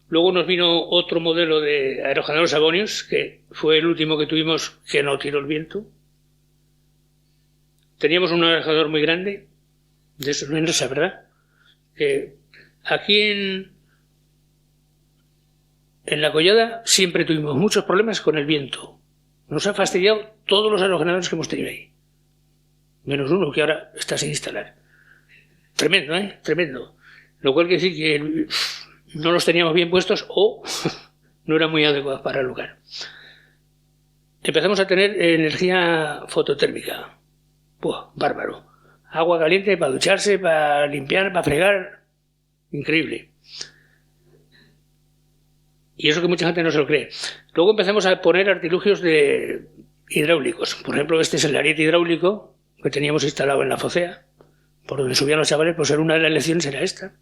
Luego nos vino otro modelo de aerogenerador Sabonius, que fue el último que tuvimos que no tiró el viento. Teníamos un aerogenerador muy grande, de esos menos, ¿verdad? Que aquí en la Collada siempre tuvimos muchos problemas con el viento. Nos ha fastidiado todos los aerogeneradores que hemos tenido ahí. Menos uno que ahora está sin instalar. Tremendo, ¿eh? Tremendo. Lo cual quiere decir que no los teníamos bien puestos o no eran muy adecuados para el lugar. Empezamos a tener energía fototérmica. ¡Buah! Bárbaro. Agua caliente para ducharse, para limpiar, para fregar. Increíble. Y eso que mucha gente no se lo cree. Luego empezamos a poner artilugios hidráulicos. Por ejemplo, este es el ariete hidráulico que teníamos instalado en la focea, por donde subían los chavales, pues era una de las lecciones era esta.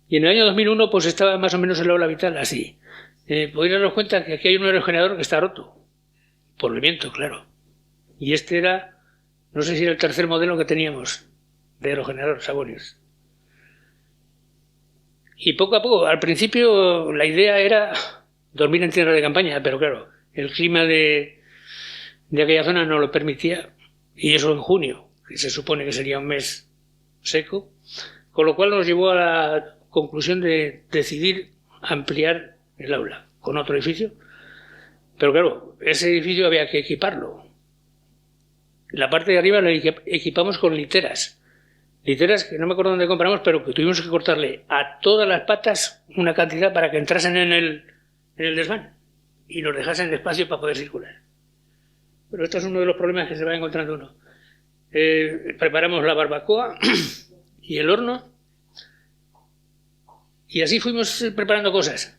Y en el año 2001 pues estaba más o menos el aula vital así. Podéis daros cuenta que aquí hay un aerogenerador que está roto, por el viento, claro. Y este era no sé si era el tercer modelo que teníamos de aerogenerador Savonius. Y poco a poco, al principio la idea era dormir en tierra de campaña, pero claro, el clima de aquella zona no lo permitía, y eso en junio, que se supone que sería un mes seco, con lo cual nos llevó a la conclusión de decidir ampliar el aula con otro edificio. Pero claro, ese edificio había que equiparlo. La parte de arriba la equipamos con literas. Literas que no me acuerdo dónde compramos, pero que tuvimos que cortarle a todas las patas una cantidad para que entrasen en el desván y nos dejasen espacio para poder circular. Pero esto es uno de los problemas que se va encontrando uno. Preparamos la barbacoa y el horno, y así fuimos preparando cosas.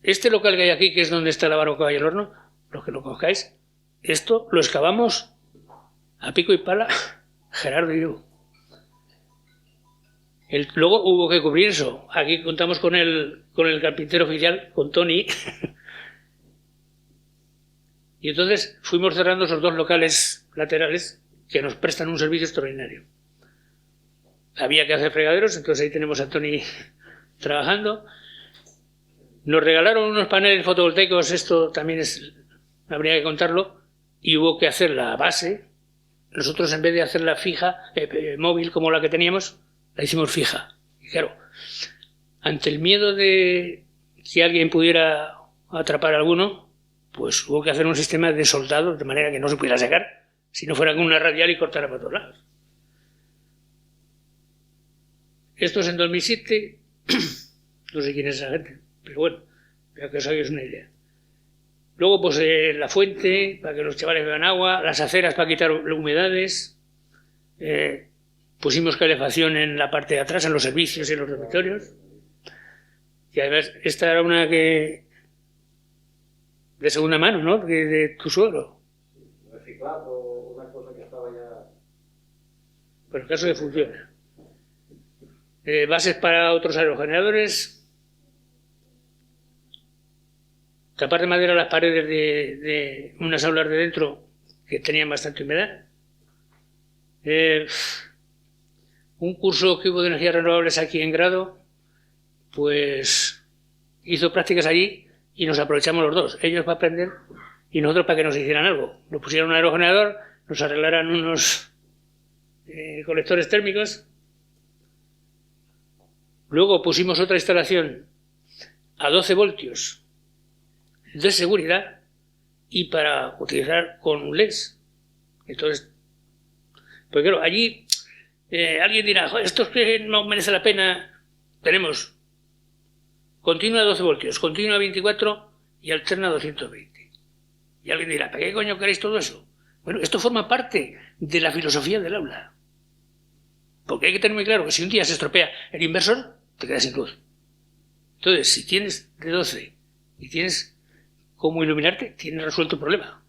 Este local que hay aquí, que es donde está la barbacoa y el horno, los que lo conozcáis, esto lo excavamos a pico y pala Gerardo y yo. Luego hubo que cubrir eso. Aquí contamos con el carpintero oficial, con Tony. Y entonces fuimos cerrando esos dos locales laterales que nos prestan un servicio extraordinario. Había que hacer fregaderos, entonces ahí tenemos a Tony trabajando. Nos regalaron unos paneles fotovoltaicos, esto también habría que contarlo, y hubo que hacer la base. Nosotros, en vez de hacerla fija, móvil como la que teníamos, la hicimos fija. Y claro, ante el miedo de que alguien pudiera atrapar a alguno, pues hubo que hacer un sistema de soldado de manera que no se pudiera sacar, si no fuera con una radial y cortara para todos lados. Esto es en 2007, no sé quién es esa gente, pero bueno, para que os hagáis una idea. Luego, pues la fuente, para que los chavales beban agua, las aceras para quitar humedades, pusimos calefacción en la parte de atrás, en los servicios y en los dormitorios. Y además, esta era una que de segunda mano, ¿no? De tu suegro. Reciclado, una cosa que estaba ya... Pero el caso de funciona. Bases para otros aerogeneradores. Tapar de madera las paredes de unas aulas de dentro que tenían bastante humedad. Un curso que hubo de energías renovables aquí en Grado, pues hizo prácticas allí y nos aprovechamos los dos. Ellos para aprender y nosotros para que nos hicieran algo. Nos pusieron un aerogenerador, nos arreglaran unos colectores térmicos. Luego pusimos otra instalación a 12 voltios de seguridad y para utilizar con LEDs. Entonces, pues claro, allí alguien dirá, esto es que no merece la pena. Tenemos continua 12 voltios, continua 24 y alterna 220. Y alguien dirá, ¿para qué coño queréis todo eso? Bueno, esto forma parte de la filosofía del aula. Porque hay que tener muy claro que si un día se estropea el inversor, te quedas sin luz. Entonces, si tienes de 12 y tienes cómo iluminarte, tienes resuelto el problema.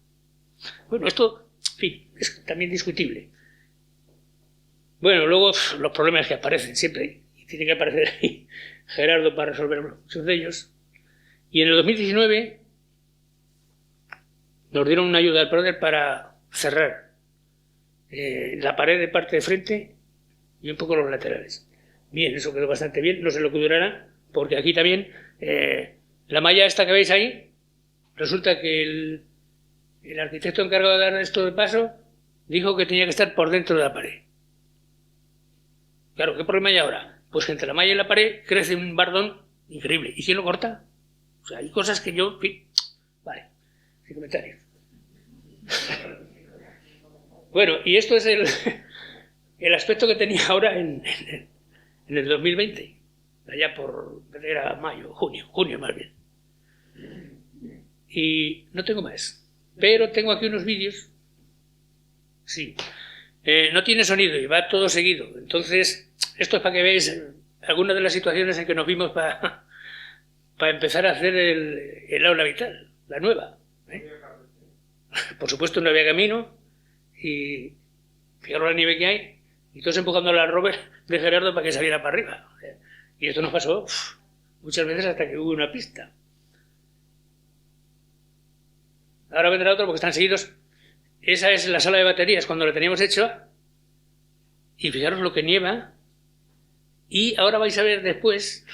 Bueno, esto, en fin, es también discutible. Bueno, luego los problemas que aparecen siempre, y tiene que aparecer ahí Gerardo para resolver muchos de ellos. Y en el 2019 nos dieron una ayuda al PRODER para cerrar la pared de parte de frente y un poco los laterales. Bien, eso quedó bastante bien, no sé lo que durará, porque aquí también la malla esta que veis ahí, resulta que el arquitecto encargado de dar esto de paso dijo que tenía que estar por dentro de la pared. Claro, ¿qué problema hay ahora? Pues que entre la malla y la pared crece un bardón increíble. ¿Y quién lo corta? O sea, hay cosas que yo... Vale, sin comentarios. Bueno, y esto es el aspecto que tenía ahora en el 2020. Allá por... era mayo, junio más bien. Y no tengo más. Pero tengo aquí unos vídeos. Sí. No tiene sonido y va todo seguido. Entonces, esto es para que veáis algunas de las situaciones en que nos vimos para empezar a hacer el aula vital, la nueva. Por supuesto no había camino y fijaros la nieve que hay y todos empujando a la rover de Gerardo para que saliera para arriba. Y esto nos pasó muchas veces hasta que hubo una pista. Ahora vendrá otro porque están seguidos. esa es la sala de baterías cuando la teníamos hecha. Y fijaros lo que nieva. Y ahora vais a ver después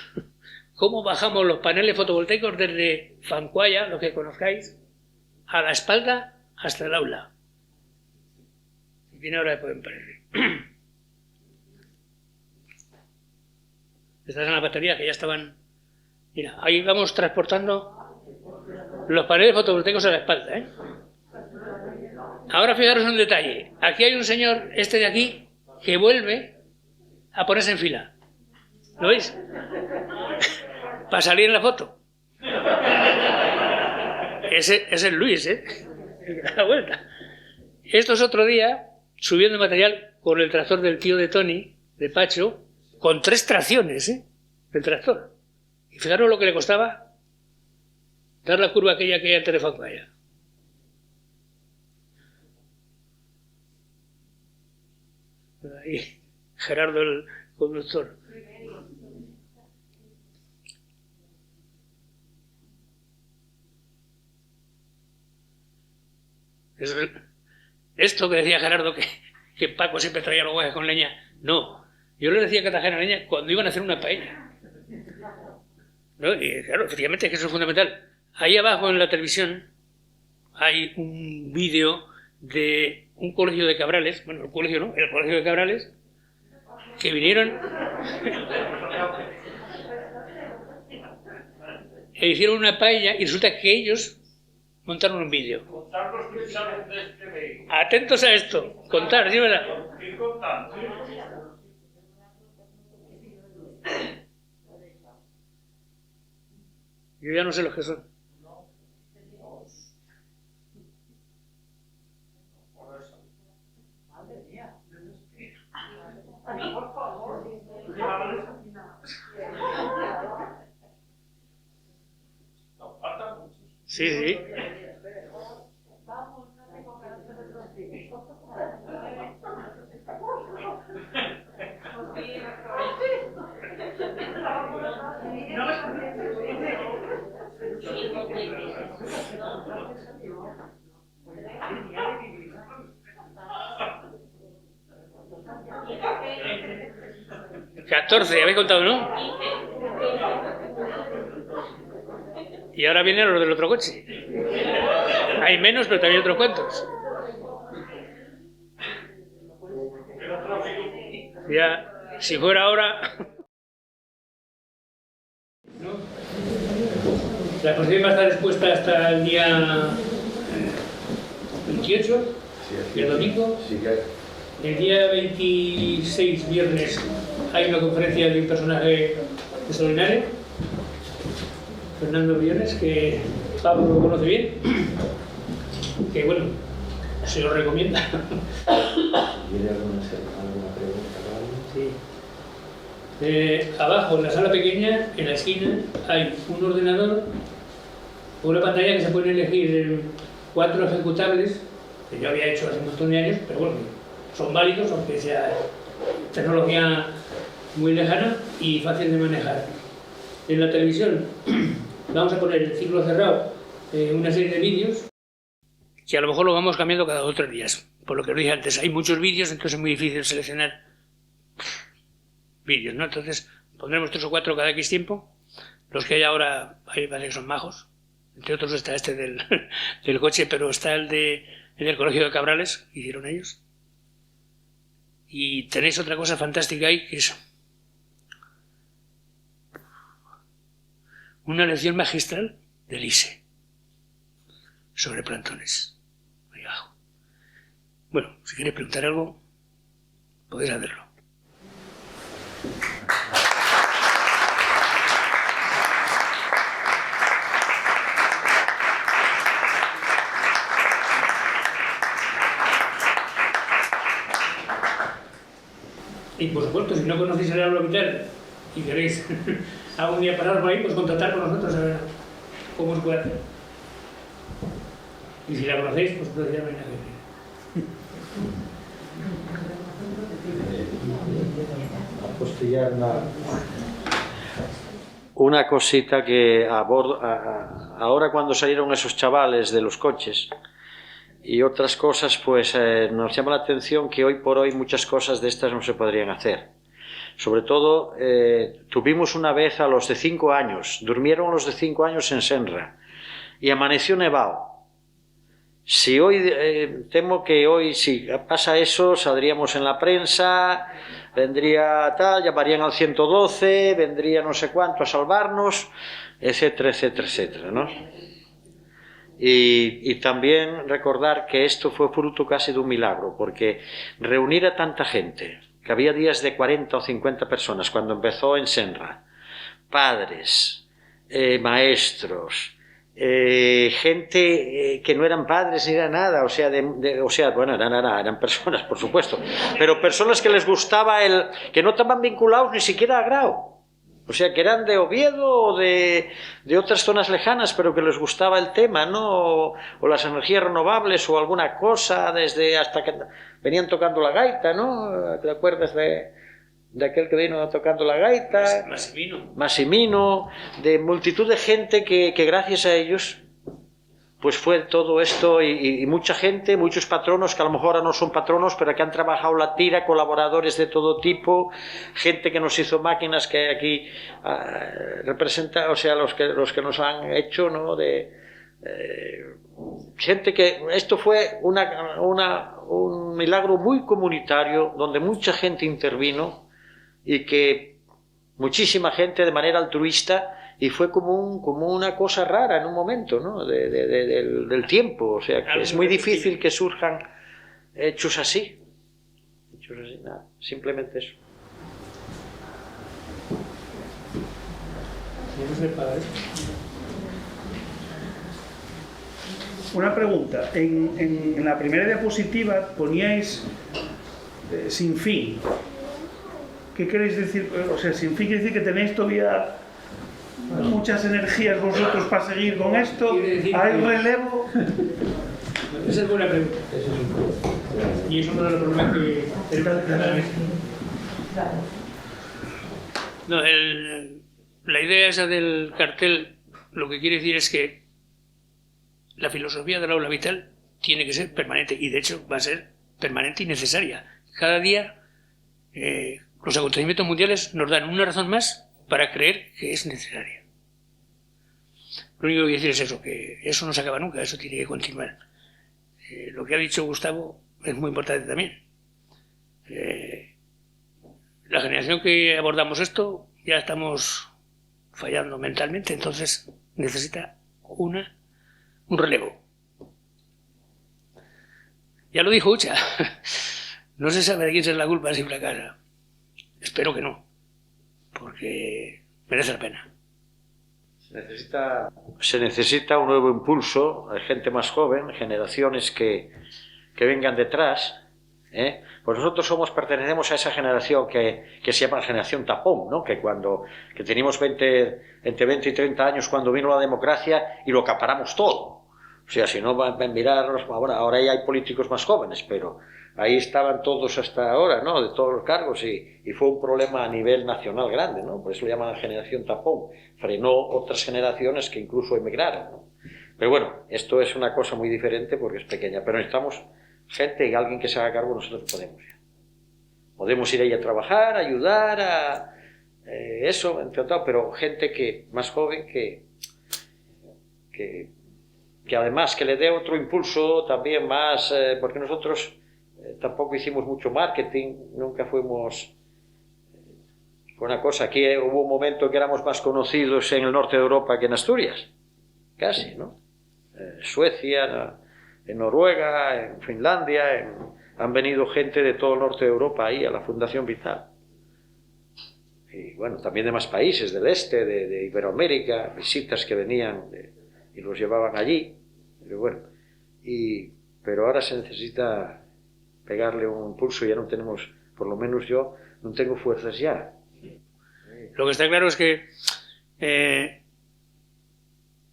cómo bajamos los paneles fotovoltaicos desde Fancuaya, lo que conozcáis, a la espalda hasta el aula. Y viene ahora de poder parecer. Estas son las baterías que ya estaban... Mira, ahí vamos transportando los paneles fotovoltaicos a la espalda, ¿eh? Ahora fijaros un detalle. Aquí hay un señor, este de aquí, que vuelve a ponerse en fila. ¿Lo veis? Para salir en la foto. Ese es Luis, ¿eh? Da la vuelta. Esto es otro día, subiendo material con el tractor del tío de Tony, de Pacho, con 3 tracciones, ¿eh? Del tractor. Y fijaros lo que le costaba dar la curva aquella que hay antes de Fancuaya. Ahí, Gerardo el conductor. Esto que decía Gerardo, que Paco siempre traía los guajes con leña, no. Yo le decía que trajeran leña cuando iban a hacer una paella. ¿No? Y claro, efectivamente es que eso es fundamental. Ahí abajo en la televisión hay un vídeo de un colegio de Cabrales, bueno, el colegio no, el colegio de Cabrales, que vinieron e hicieron una paella y resulta que ellos montaron un vídeo. Atentos a esto, contar, ¿sí, verdad? Yo ya no sé los que son. Sí, sí. ¿14? ¿Habéis contado, no? Y ahora vienen los del otro coche. Hay menos, pero también otros cuantos. Ya, si fuera ahora... La exposición va a estar expuesta hasta el día 28, el domingo. El día 26, viernes, hay una conferencia de un personaje extraordinario, Fernando Briones, que Pablo lo conoce bien, que bueno, se lo recomienda. ¿Tiene alguna pregunta? Sí. Abajo, en la sala pequeña, en la esquina, hay un ordenador, una pantalla que se pueden elegir 4 ejecutables, que yo había hecho hace un montón de años, pero bueno, son válidos, aunque sea tecnología muy lejana y fácil de manejar. En la televisión vamos a poner el ciclo cerrado, una serie de vídeos, que a lo mejor lo vamos cambiando cada 2 o 3 días. Por lo que os dije antes, hay muchos vídeos, entonces es muy difícil seleccionar vídeos, ¿no? Entonces pondremos 3 o 4 cada X tiempo. Los que hay ahora, ahí parece que son majos. Entre otros está este del coche, pero está el del colegio de Cabrales, que hicieron ellos. Y tenéis otra cosa fantástica ahí, que es una lección magistral del ISE sobre plantones. Ahí abajo. Bueno, si queréis preguntar algo, podéis hacerlo. Y por supuesto, si no conocéis el aula vital y queréis algún día parar por ahí, pues contactar con nosotros a ver cómo se puede hacer. Y si la conocéis, pues entonces ya no hay nada que decir. Apostillar una cosita que ahora cuando salieron esos chavales de los coches, y otras cosas, pues nos llama la atención que hoy por hoy muchas cosas de estas no se podrían hacer. Sobre todo, tuvimos una vez a los de 5 años, durmieron los de 5 años en Senra y amaneció nevado. Si hoy, temo que hoy, si pasa eso, saldríamos en la prensa, vendría tal, llamarían al 112, vendría no sé cuánto a salvarnos, etcétera, etcétera, etcétera, ¿no? Y también recordar que esto fue fruto casi de un milagro, porque reunir a tanta gente, que había días de 40 o 50 personas cuando empezó en Senra, padres, maestros, gente que no eran padres ni era nada, o sea, bueno, eran personas, por supuesto, pero personas que les gustaba que no estaban vinculados ni siquiera a Grau, o sea, que eran de Oviedo o de otras zonas lejanas, pero que les gustaba el tema, ¿no? O las energías renovables o alguna cosa, desde hasta que venían tocando la gaita, ¿no? ¿Te acuerdas de aquel que vino tocando la gaita? Massimino, de multitud de gente que gracias a ellos pues fue todo esto y mucha gente, muchos patronos que a lo mejor ahora no son patronos, pero que han trabajado la tira, colaboradores de todo tipo, gente que nos hizo máquinas que aquí representa, o sea, los que nos han hecho, ¿no? Gente que esto fue un milagro muy comunitario donde mucha gente intervino y que muchísima gente de manera altruista, y fue como una cosa rara en un momento, ¿no? del tiempo, o sea, que es muy difícil que surjan hechos así, nada, simplemente eso. Una pregunta. En la primera diapositiva poníais sin fin. ¿Qué queréis decir? O sea, sin fin quiere decir que tenéis todavía muchas energías vosotros para seguir con esto. ¿Hay relevo? Esa es buena pregunta. Y es uno de los problemas que... No, la idea esa del cartel lo que quiere decir es que la filosofía del aula vital tiene que ser permanente, y de hecho va a ser permanente y necesaria. Cada día los acontecimientos mundiales nos dan una razón más para creer que es necesaria. Lo único que quiero decir es eso, que eso no se acaba nunca, eso tiene que continuar. Lo que ha dicho Gustavo es muy importante también. La generación que abordamos esto ya estamos fallando mentalmente, entonces necesita un relevo. Ya lo dijo Ucha, no se sabe de quién es la culpa si fracasa. Espero que no, porque merece la pena. Se necesita un nuevo impulso, hay gente más joven, generaciones que vengan detrás, ¿eh? Pues nosotros pertenecemos a esa generación que se llama generación tapón, ¿no? Que teníamos entre 20 y 30 años cuando vino la democracia y lo acaparamos todo. O sea, si no van a mirarnos, ahora ya hay políticos más jóvenes, pero ahí estaban todos hasta ahora, ¿no? De todos los cargos, y fue un problema a nivel nacional grande, ¿no? Por eso lo llaman generación tapón. Frenó otras generaciones que incluso emigraron, ¿no? Pero bueno, esto es una cosa muy diferente porque es pequeña, pero necesitamos gente y alguien que se haga cargo. Nosotros podemos ir ahí a trabajar, ayudar a eso, entre otros, pero gente más joven que además que le dé otro impulso también más, porque nosotros tampoco hicimos mucho marketing, nunca fuimos una cosa. Aquí hubo un momento que éramos más conocidos en el norte de Europa que en Asturias, casi, ¿no? Suecia, en Noruega, en Finlandia, han venido gente de todo el norte de Europa ahí a la Fundación Vital. Y bueno, también de más países, del este, de Iberoamérica, visitas que venían y los llevaban allí. Pero bueno, pero ahora se necesita pegarle un impulso, ya no tenemos, por lo menos yo, no tengo fuerzas ya. Lo que está claro es que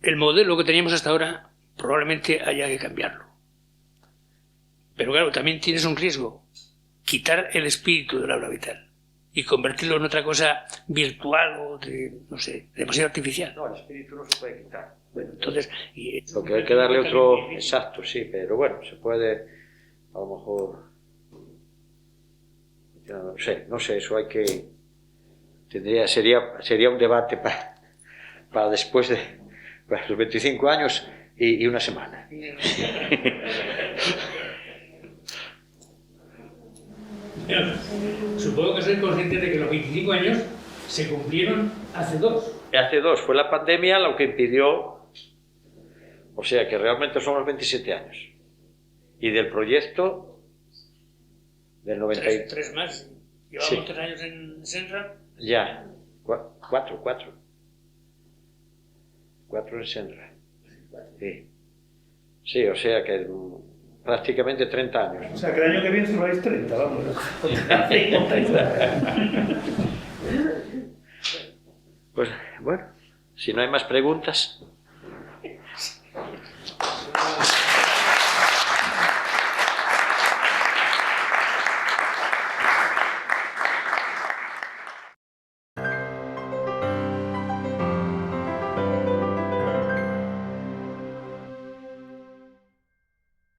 el modelo que teníamos hasta ahora probablemente haya que cambiarlo. Pero claro, también tienes un riesgo, quitar el espíritu del aula vital y convertirlo en otra cosa virtual o no sé, demasiado artificial. No, el espíritu no se puede quitar. Bueno, entonces... Lo que hay que darle otro... Exacto, sí, pero bueno, se puede, a lo mejor... Ya no sé, eso hay que... Sería un debate para después de para los 25 años y una semana. Supongo que sois conscientes de que los 25 años se cumplieron hace 2. Hace 2, fue la pandemia lo que impidió, o sea que realmente son los 27 años. Y del proyecto del 93. 3 más. Llevamos Sí. 3 años en Senra. Ya, 4 en Senra. Sí. Sí, o sea que prácticamente 30 años. O sea, que el año que viene celebráis 30, vamos. Pues bueno, si no hay más preguntas.